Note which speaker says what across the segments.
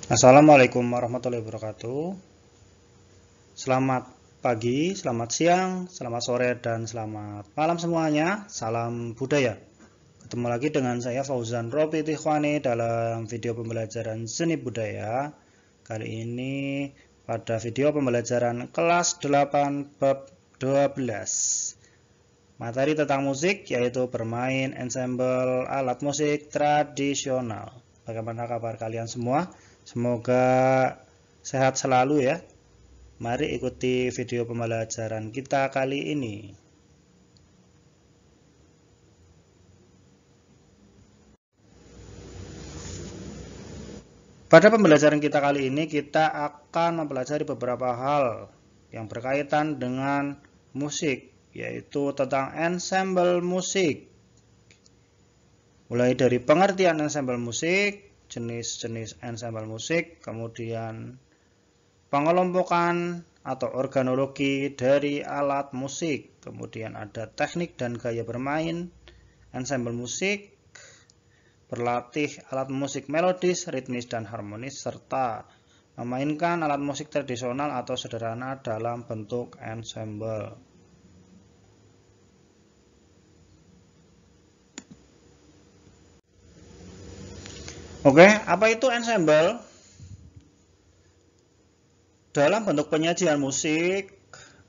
Speaker 1: Assalamualaikum warahmatullahi wabarakatuh. Selamat pagi, selamat siang, selamat sore, dan selamat malam semuanya. Salam budaya. Ketemu lagi dengan saya Fauzan Robi Tikhwani dalam video pembelajaran seni budaya. Kali ini pada video pembelajaran kelas 8 bab 12. Materi tentang musik yaitu bermain ensemble alat musik tradisional. Bagaimana kabar kalian semua? Semoga sehat selalu ya. Mari ikuti video pembelajaran kita kali ini. Pada pembelajaran kita kali ini kita akan mempelajari beberapa hal yang berkaitan dengan musik, yaitu tentang ensemble musik. Mulai dari pengertian ensemble musik, jenis-jenis ensemble musik, kemudian pengelompokan atau organologi dari alat musik, kemudian ada teknik dan gaya bermain ensemble musik, berlatih alat musik melodis, ritmis, dan harmonis, serta memainkan alat musik tradisional atau sederhana dalam bentuk ensemble. Oke, apa itu ensemble? Dalam bentuk penyajian musik,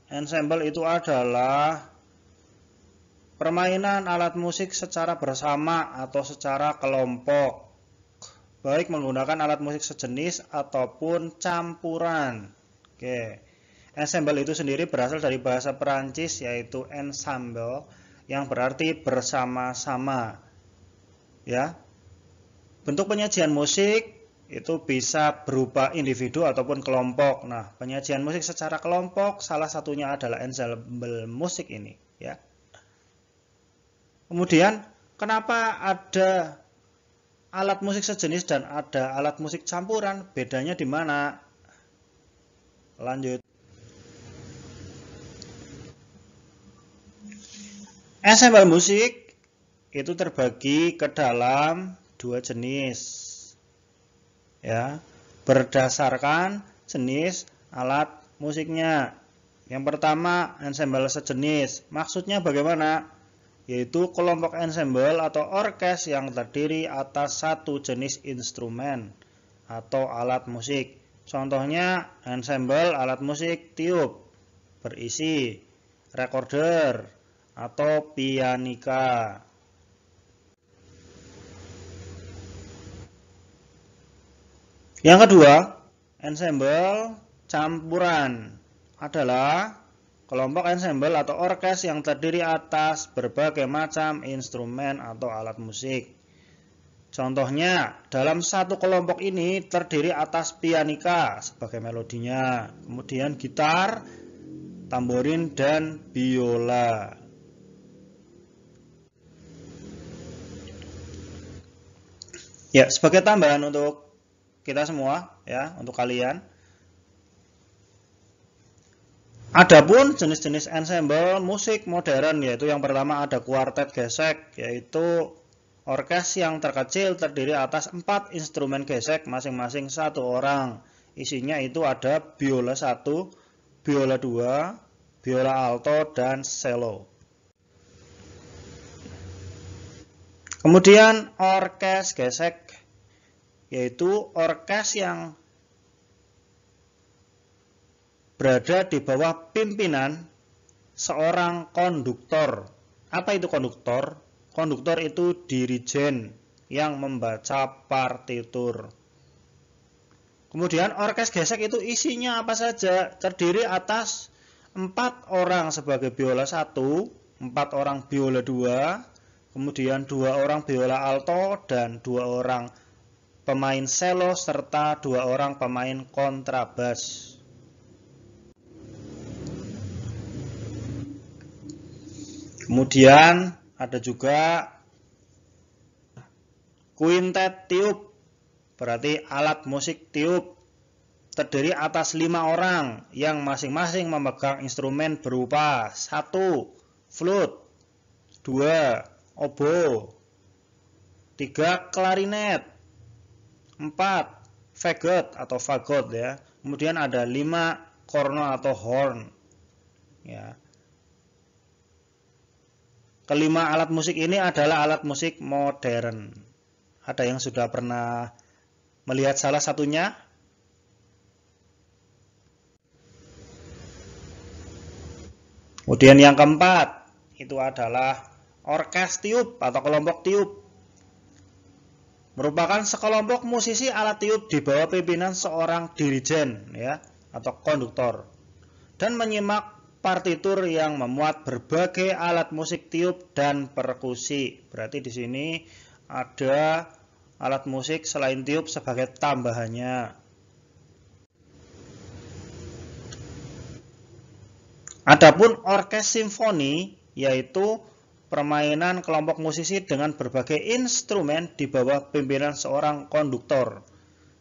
Speaker 1: ensemble itu adalah permainan alat musik secara bersama atau secara kelompok, baik menggunakan alat musik sejenis ataupun campuran. Oke, ensemble itu sendiri berasal dari bahasa Perancis yaitu ensemble yang berarti bersama-sama. Ya, bentuk penyajian musik itu bisa berupa individu ataupun kelompok. Nah, penyajian musik secara kelompok salah satunya adalah ensemble musik ini, ya. Kemudian, kenapa ada alat musik sejenis dan ada alat musik campuran? Bedanya di mana? Lanjut. Ensemble musik itu terbagi ke dalam dua jenis. Ya, berdasarkan jenis alat musiknya. Yang pertama, ensemble sejenis. Maksudnya bagaimana? Yaitu kelompok ensemble atau orkes yang terdiri atas satu jenis instrumen atau alat musik. Contohnya, ensemble alat musik tiup berisi recorder atau pianika. Yang kedua, ensemble campuran adalah kelompok ensemble atau orkes yang terdiri atas berbagai macam instrumen atau alat musik. Contohnya, dalam satu kelompok ini terdiri atas pianika sebagai melodinya, kemudian gitar, tamborin, dan biola. Ya, sebagai tambahan untuk kita semua, ya, untuk kalian. Adapun jenis-jenis ensemble musik modern, yaitu yang pertama ada kuartet gesek, yaitu orkes yang terkecil terdiri atas 4 instrumen gesek masing-masing 1 orang. Isinya itu ada biola 1, biola 2, biola alto, dan cello. Kemudian orkes gesek, yaitu orkes yang berada di bawah pimpinan seorang konduktor. Apa itu konduktor? Konduktor itu dirijen yang membaca partitur. Kemudian orkes gesek itu isinya apa saja? Terdiri atas 4 orang sebagai biola 1, 4 orang biola 2, kemudian 2 orang biola alto, dan 2 orang pemain cello serta 2 orang pemain kontrabas. Kemudian ada juga quintet tiup, berarti alat musik tiup, terdiri atas 5 orang yang masing-masing memegang instrumen berupa 1 flute, 2 oboe, 3 klarinet, 4 fagot atau fagot ya. Kemudian ada 5 corno atau horn ya. Kelima alat musik ini adalah alat musik modern. Ada yang sudah pernah melihat salah satunya? Kemudian yang keempat itu adalah orkes tiup atau kelompok tiup. Merupakan sekelompok musisi alat tiup di bawah pimpinan seorang dirijen ya atau konduktor dan menyimak partitur yang memuat berbagai alat musik tiup dan perkusi. Berarti di sini ada alat musik selain tiup sebagai tambahannya. Adapun orkes simfoni yaitu permainan kelompok musisi dengan berbagai instrumen di bawah pimpinan seorang konduktor.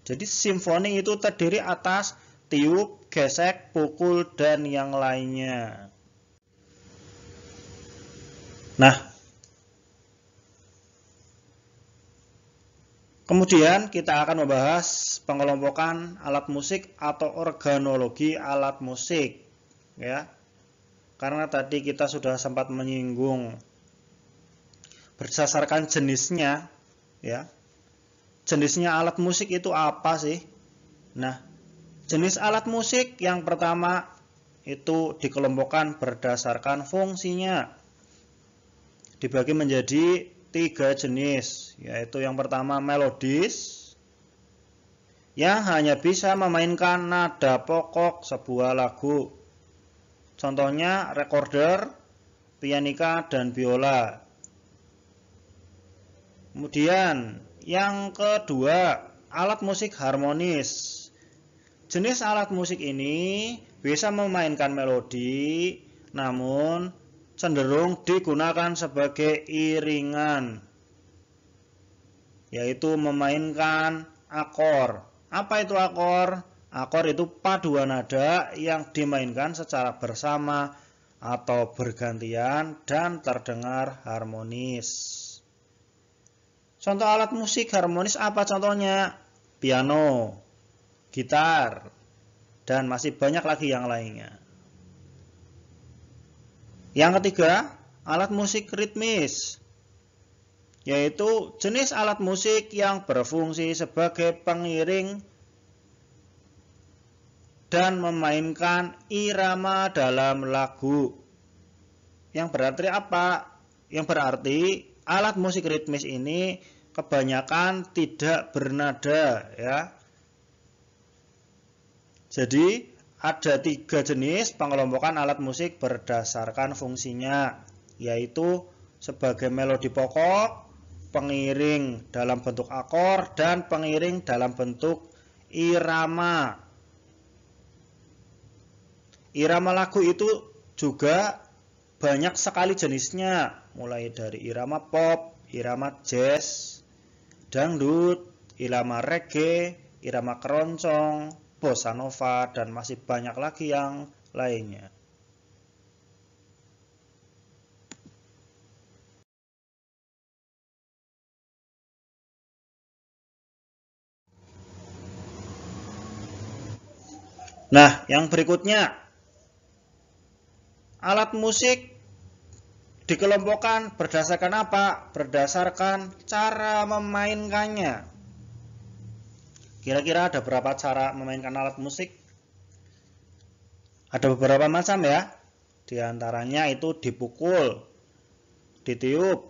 Speaker 1: Jadi simfoni itu terdiri atas tiup, gesek, pukul, dan yang lainnya. Nah, kemudian kita akan membahas pengelompokan alat musik atau organologi alat musik, ya. Karena tadi kita sudah sempat menyinggung berdasarkan jenisnya, ya. Jenisnya alat musik itu apa sih? Nah, jenis alat musik yang pertama itu dikelompokkan berdasarkan fungsinya. Dibagi menjadi 3 jenis, yaitu yang pertama melodis, yang hanya bisa memainkan nada pokok sebuah lagu. Contohnya recorder, pianika, dan biola. Kemudian yang kedua, alat musik harmonis. Jenis alat musik ini bisa memainkan melodi, namun cenderung digunakan sebagai iringan, yaitu memainkan akor. Apa itu akor? Akor itu paduan nada yang dimainkan secara bersama atau bergantian dan terdengar harmonis. Contoh alat musik harmonis apa contohnya? Piano, gitar, dan masih banyak lagi yang lainnya. Yang ketiga, alat musik ritmis, yaitu jenis alat musik yang berfungsi sebagai pengiring dan memainkan irama dalam lagu. Yang berarti apa? Yang berarti alat musik ritmis ini kebanyakan tidak bernada ya. Jadi ada 3 jenis pengelompokan alat musik berdasarkan fungsinya, yaitu sebagai melodi pokok, pengiring dalam bentuk akor, dan pengiring dalam bentuk irama. Irama lagu itu juga banyak sekali jenisnya, mulai dari irama pop, irama jazz, dangdut, irama reggae, irama keroncong, bossa nova, dan masih banyak lagi yang lainnya. Nah, yang berikutnya, alat musik dikelompokkan berdasarkan apa? Berdasarkan cara memainkannya. Kira-kira ada berapa cara memainkan alat musik? Ada beberapa macam ya. Di antaranya itu dipukul, ditiup,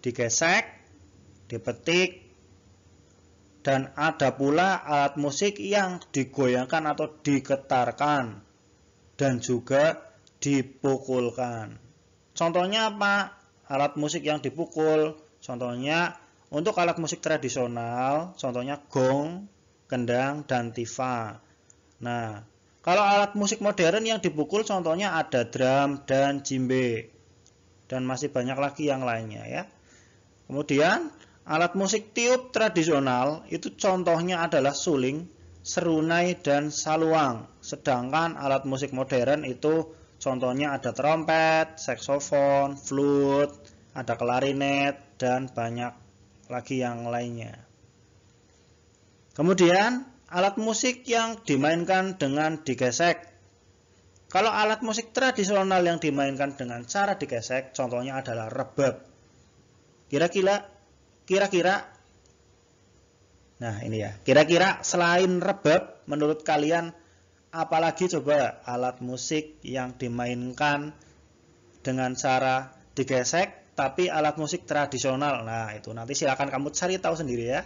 Speaker 1: digesek, dipetik, dan ada pula alat musik yang digoyangkan atau digetarkan dan juga dipukulkan. Contohnya apa? Alat musik yang dipukul. Contohnya untuk alat musik tradisional, contohnya gong, kendang, dan tifa. Nah, kalau alat musik modern yang dipukul contohnya ada drum dan djembe. Dan masih banyak lagi yang lainnya ya. Kemudian alat musik tiup tradisional itu contohnya adalah suling, serunai, dan saluang. Sedangkan alat musik modern itu contohnya ada trompet, saksofon, flute, ada klarinet, dan banyak lagi yang lainnya. Kemudian alat musik yang dimainkan dengan digesek. Kalau alat musik tradisional yang dimainkan dengan cara digesek, contohnya adalah rebab. Kira-kira, nah ini ya, kira-kira selain rebab, menurut kalian apalagi coba alat musik yang dimainkan dengan cara digesek, tapi alat musik tradisional? Nah itu nanti silakan kamu cari tahu sendiri ya.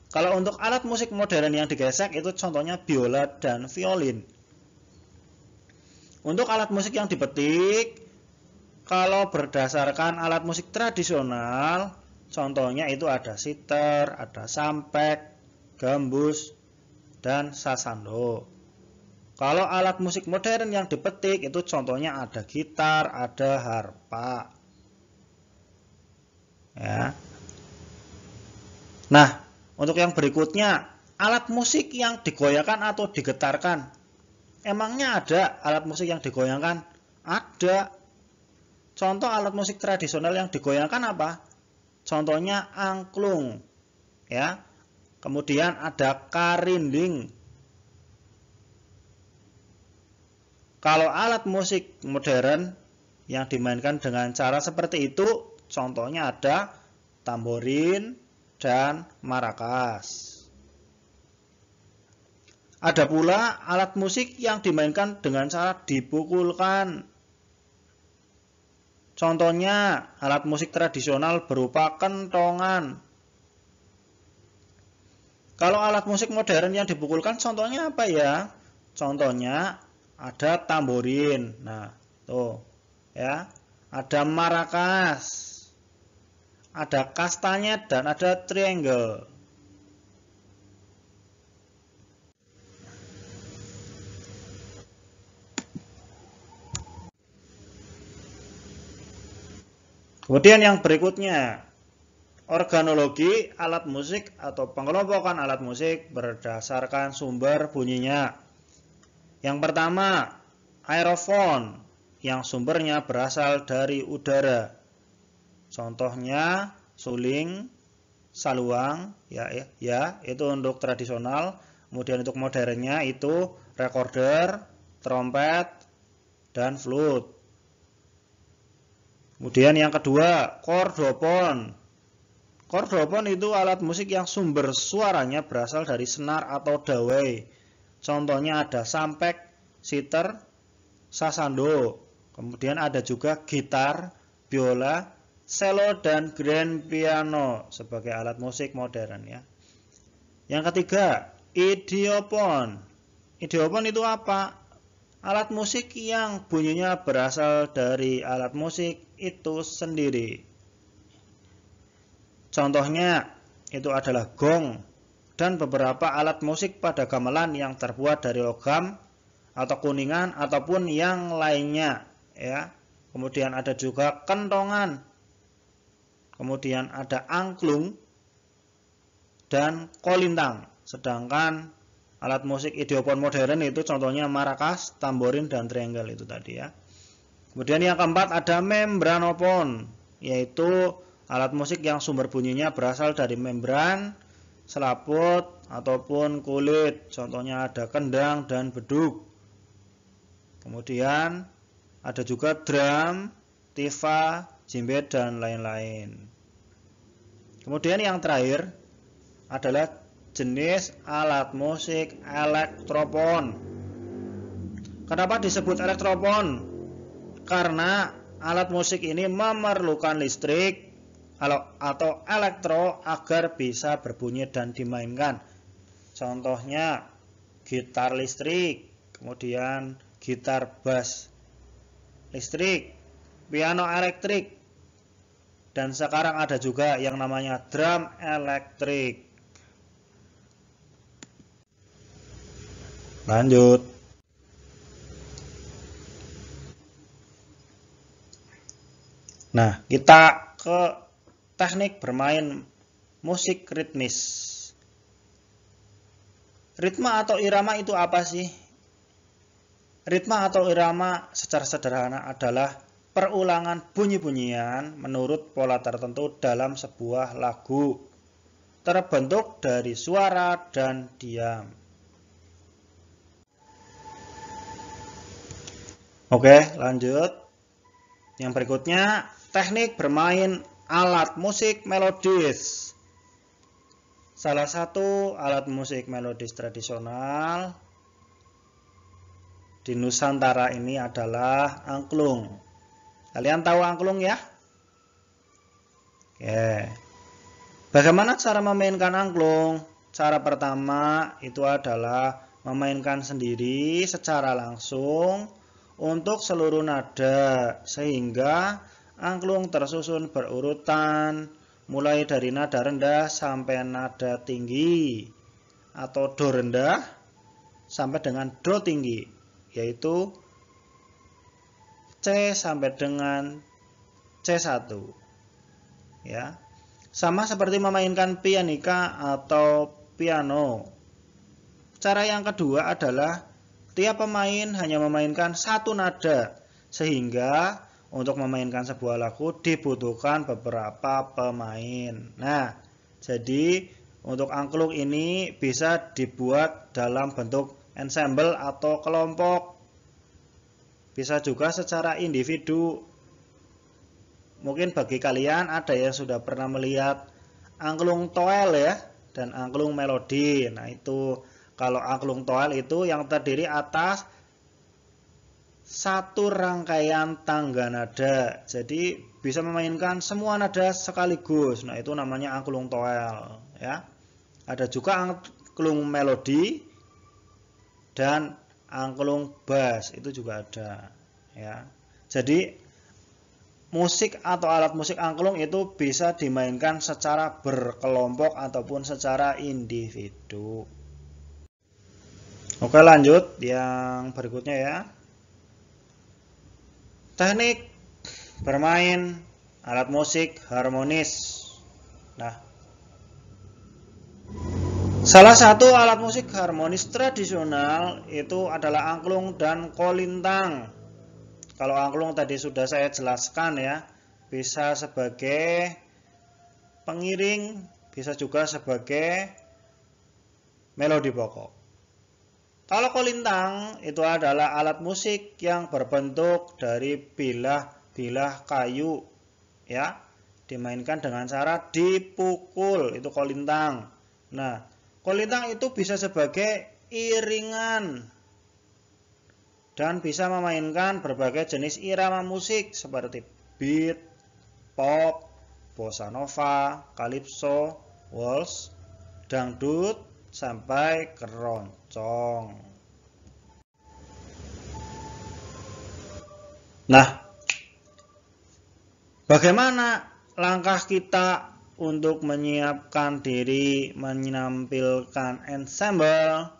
Speaker 1: Kalau untuk alat musik modern yang digesek itu contohnya biola dan violin. Untuk alat musik yang dipetik, kalau berdasarkan alat musik tradisional, contohnya itu ada sitar, ada sampek, gambus, dan sasando. Kalau alat musik modern yang dipetik itu contohnya ada gitar, ada harpa. Ya. Nah, untuk yang berikutnya, alat musik yang digoyangkan atau digetarkan. Emangnya ada alat musik yang digoyangkan? Ada. Contoh alat musik tradisional yang digoyangkan apa? Contohnya angklung, ya. Kemudian ada karinding. Kalau alat musik modern yang dimainkan dengan cara seperti itu, contohnya ada tamborin dan marakas. Ada pula alat musik yang dimainkan dengan cara dipukulkan. Contohnya alat musik tradisional berupa kentongan. Kalau alat musik modern yang dipukulkan contohnya apa ya? Contohnya ada tamborin. Nah, tuh ya. Ada marakas. Ada kastanyet dan ada triangle. Kemudian yang berikutnya, organologi alat musik atau pengelompokan alat musik berdasarkan sumber bunyinya. Yang pertama, aerofon yang sumbernya berasal dari udara. Contohnya suling, saluang, ya itu untuk tradisional. Kemudian untuk modernnya itu recorder, trompet, dan flute. Kemudian yang kedua, kordofon. Kordofon itu alat musik yang sumber suaranya berasal dari senar atau dawai. Contohnya ada sampek, sitar, sasando. Kemudian ada juga gitar, biola, cello, dan grand piano sebagai alat musik modern ya. Yang ketiga, idiopon. Idiopon itu apa? Alat musik yang bunyinya berasal dari alat musik itu sendiri. Contohnya itu adalah gong dan beberapa alat musik pada gamelan yang terbuat dari logam atau kuningan ataupun yang lainnya ya. Kemudian ada juga kentongan. Kemudian ada angklung dan kolintang. Sedangkan alat musik idiopon modern itu contohnya marakas, tamborin, dan triangle itu tadi ya. Kemudian yang keempat ada membranopon, yaitu alat musik yang sumber bunyinya berasal dari membran, selaput, ataupun kulit. Contohnya ada kendang dan beduk. Kemudian ada juga drum, tifa, jimbet, dan lain-lain. Kemudian yang terakhir adalah jenis alat musik elektropon. Kenapa disebut elektropon? Karena alat musik ini memerlukan listrik atau elektro agar bisa berbunyi dan dimainkan. Contohnya gitar listrik, kemudian gitar bass listrik, piano elektrik, dan sekarang ada juga yang namanya drum elektrik. Lanjut. Nah, kita ke teknik bermain musik ritmis. Ritma atau irama itu apa sih? Ritma atau irama secara sederhana adalah perulangan bunyi-bunyian menurut pola tertentu dalam sebuah lagu. terbentuk dari suara dan diam. Oke, lanjut. Yang berikutnya, teknik bermain alat musik melodis. Salah satu alat musik melodis tradisional di Nusantara ini adalah angklung. Kalian tahu angklung ya? Oke. Bagaimana cara memainkan angklung? Cara pertama itu adalah memainkan sendiri secara langsung untuk seluruh nada, sehingga angklung tersusun berurutan mulai dari nada rendah sampai nada tinggi, atau do rendah sampai dengan do tinggi, yaitu C sampai dengan C1. Ya. Sama seperti memainkan pianika atau piano. Cara yang kedua adalah tiap pemain hanya memainkan satu nada, sehingga untuk memainkan sebuah lagu dibutuhkan beberapa pemain. Nah, jadi untuk angklung ini bisa dibuat dalam bentuk ensemble atau kelompok. Bisa juga secara individu. Mungkin bagi kalian ada yang sudah pernah melihat angklung toel ya, dan angklung melodi. Nah, itu kalau angklung toel itu yang terdiri atas satu rangkaian tangga nada. Jadi bisa memainkan semua nada sekaligus. Nah, itu namanya angklung toel ya. Ada juga angklung melodi dan angklung bass, itu juga ada ya. Jadi musik atau alat musik angklung itu bisa dimainkan secara berkelompok ataupun secara individu. Oke, lanjut yang berikutnya ya. Teknik bermain alat musik harmonis. Nah, salah satu alat musik harmonis tradisional itu adalah angklung dan kolintang. Kalau angklung tadi sudah saya jelaskan ya, bisa sebagai pengiring, bisa juga sebagai melodi pokok. Kalau kolintang itu adalah alat musik yang berbentuk dari bilah-bilah kayu ya, dimainkan dengan cara dipukul, itu kolintang. Nah, kolintang itu bisa sebagai iringan dan bisa memainkan berbagai jenis irama musik seperti beat, pop, bossa nova, calypso, waltz, dangdut, sampai keroncong. Nah, bagaimana langkah kita untuk menyiapkan diri menampilkan ensemble?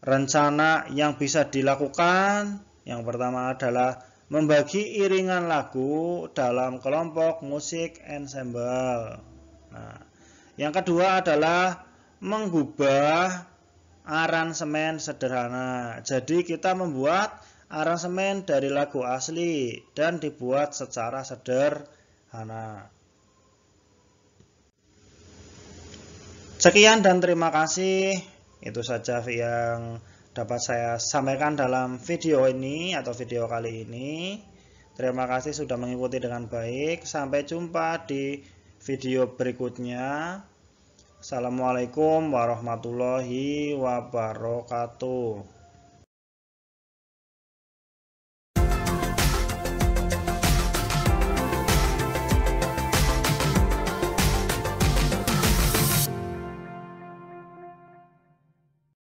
Speaker 1: Rencana yang bisa dilakukan yang pertama adalah membagi iringan lagu dalam kelompok musik ensemble. Nah, yang kedua adalah mengubah aransemen sederhana. Jadi kita membuat aransemen dari lagu asli dan dibuat secara sederhana. Sekian dan terima kasih. Itu saja yang dapat saya sampaikan dalam video ini atau video kali ini. Terima kasih sudah mengikuti dengan baik. Sampai jumpa di video berikutnya. Assalamualaikum warahmatullahi wabarakatuh.